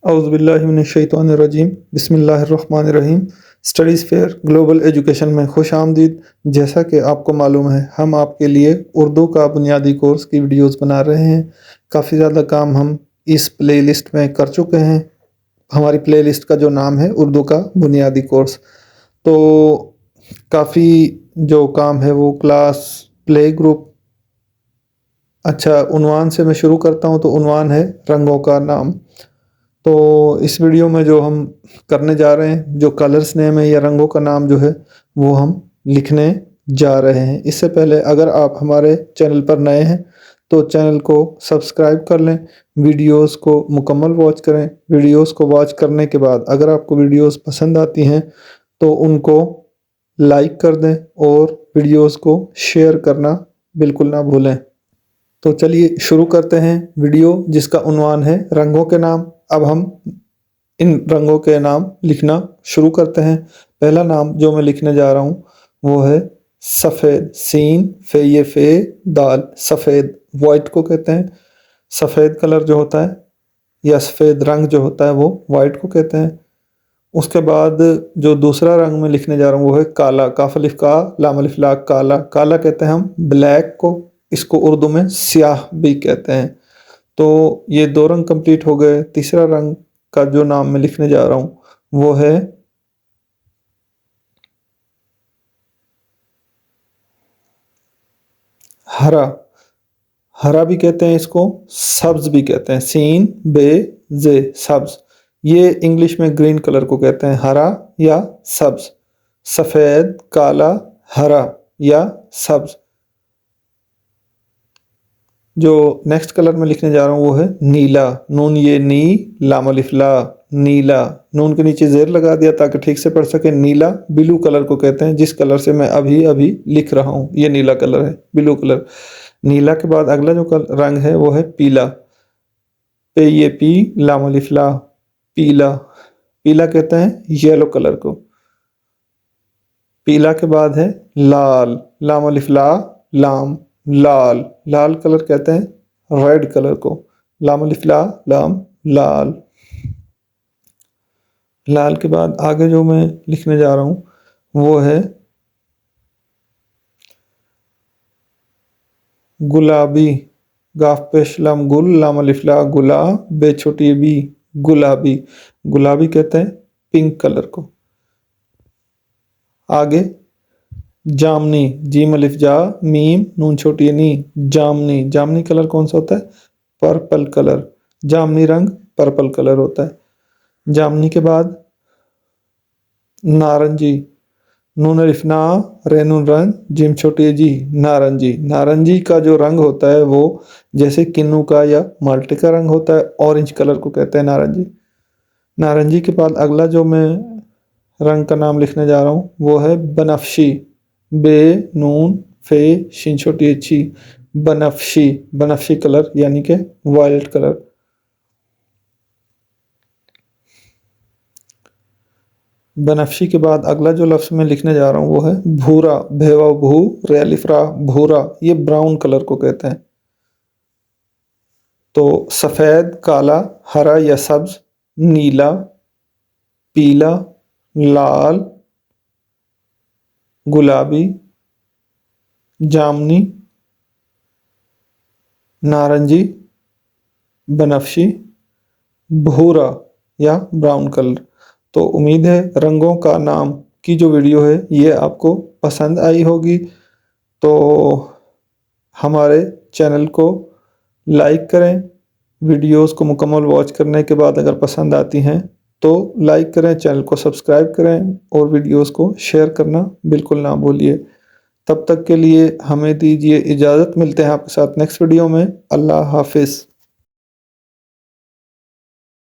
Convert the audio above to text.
اعوذ باللہ من الشیطان الرجیم، بسم اللہ الرحمن الرحیم۔ اسٹڈیز فیئر گلوبل ایجوکیشن میں خوش آمدید۔ جیسا کہ آپ کو معلوم ہے، ہم آپ کے لیے اردو کا بنیادی کورس کی ویڈیوز بنا رہے ہیں۔ کافی زیادہ کام ہم اس پلے لسٹ میں کر چکے ہیں۔ ہماری پلے لسٹ کا جو نام ہے اردو کا بنیادی کورس، تو کافی جو کام ہے وہ کلاس، پلے گروپ۔ اچھا، عنوان سے میں شروع کرتا ہوں، تو عنوان ہے رنگوں کا نام۔ تو اس ویڈیو میں جو ہم کرنے جا رہے ہیں، جو کلرز نیم ہے یا رنگوں کا نام جو ہے وہ ہم لکھنے جا رہے ہیں۔ اس سے پہلے اگر آپ ہمارے چینل پر نئے ہیں تو چینل کو سبسکرائب کر لیں، ویڈیوز کو مکمل واچ کریں۔ ویڈیوز کو واچ کرنے کے بعد اگر آپ کو ویڈیوز پسند آتی ہیں تو ان کو لائک کر دیں اور ویڈیوز کو شیئر کرنا بالکل نہ بھولیں۔ تو چلیے شروع کرتے ہیں ویڈیو جس کا عنوان ہے رنگوں کے نام۔ اب ہم ان رنگوں کے نام لکھنا شروع کرتے ہیں۔ پہلا نام جو میں لکھنے جا رہا ہوں وہ ہے سفید، سین فے یہ فے دال، سفید۔ وائٹ کو کہتے ہیں، سفید کلر جو ہوتا ہے یا سفید رنگ جو ہوتا ہے وہ وائٹ کو کہتے ہیں۔ اس کے بعد جو دوسرا رنگ میں لکھنے جا رہا ہوں وہ ہے کالا، کاف الف کا لام الف لا، کالا۔ کالا کہتے ہیں ہم بلیک کو، اس کو اردو میں سیاہ بھی کہتے ہیں۔ تو یہ دو رنگ کمپلیٹ ہو گئے۔ تیسرا رنگ کا جو نام میں لکھنے جا رہا ہوں وہ ہے ہرا۔ ہرا بھی کہتے ہیں اس کو، سبز بھی کہتے ہیں، سین بے زے، سبز۔ یہ انگلش میں گرین کلر کو کہتے ہیں، ہرا یا سبز۔ سفید، کالا، ہرا یا سبز۔ جو نیکسٹ کلر میں لکھنے جا رہا ہوں وہ ہے نیلا، نون یہ نی، لام الف لا، نیلا۔ نون کے نیچے زیر لگا دیا تاکہ ٹھیک سے پڑھ سکے۔ نیلا بلو کلر کو کہتے ہیں، جس کلر سے میں ابھی لکھ رہا ہوں یہ نیلا کلر ہے، بلو کلر۔ نیلا کے بعد اگلا جو رنگ ہے وہ ہے پیلا، پے یہ پی لام الف لا، پیلا۔ پیلا کہتے ہیں یلو کلر کو۔ پیلا کے بعد ہے لال، لام الف لا، لام، لال۔ لال کلر کہتے ہیں ریڈ کلر کو، لام الف لا، لام، لال۔ لال کے بعد آگے جو میں لکھنے جا رہا ہوں وہ ہے گلابی، گاف پیش لام گل، لام الف لا، گلا، بے چھوٹی بی، گلابی۔ گلابی کہتے ہیں پنک کلر کو۔ آگے جامنی، جیم الف جا، میم، نون چھوٹی نی، جامنی۔ جامنی کلر کون سا ہوتا ہے؟ Purple colour. جامنی رنگ پرپل کلر ہوتا ہے۔ جامنی کے بعد نارنجی، نون الف نا، رینون رن، جیم چھوٹی جی، نارنجی۔ نارنجی کا جو رنگ ہوتا ہے وہ جیسے کنو کا یا مالٹے کا رنگ ہوتا ہے، اورنج کلر کو کہتے ہیں نارنجی۔ نارنجی کے بعد اگلا جو میں رنگ کا نام لکھنے جا رہا ہوں وہ ہے بنفشی، بے نون فے شین چھوٹی اچھی، بنفشی۔ بنفشی کلر یعنی کہ وائلٹ کلر۔ بنفشی کے بعد اگلا جو لفظ میں لکھنے جا رہا ہوں وہ ہے بھورا، بھیوا بھو رے الف را، بھورا۔ یہ براؤن کلر کو کہتے ہیں۔ تو سفید، کالا، ہرا یا سبز، نیلا، پیلا، لال، گلابی، جامنی، نارنجی، بنفشی، بھورا یا براؤن کلر۔ تو امید ہے رنگوں کا نام کی جو ویڈیو ہے یہ آپ کو پسند آئی ہوگی۔ تو ہمارے چینل کو لائک کریں، ویڈیوز کو مکمل واچ کرنے کے بعد اگر پسند آتی ہیں تو لائک کریں، چینل کو سبسکرائب کریں اور ویڈیوز کو شیئر کرنا بالکل نہ بھولیے۔ تب تک کے لیے ہمیں دیجیے اجازت، ملتے ہیں آپ کے ساتھ نیکسٹ ویڈیو میں۔ اللہ حافظ۔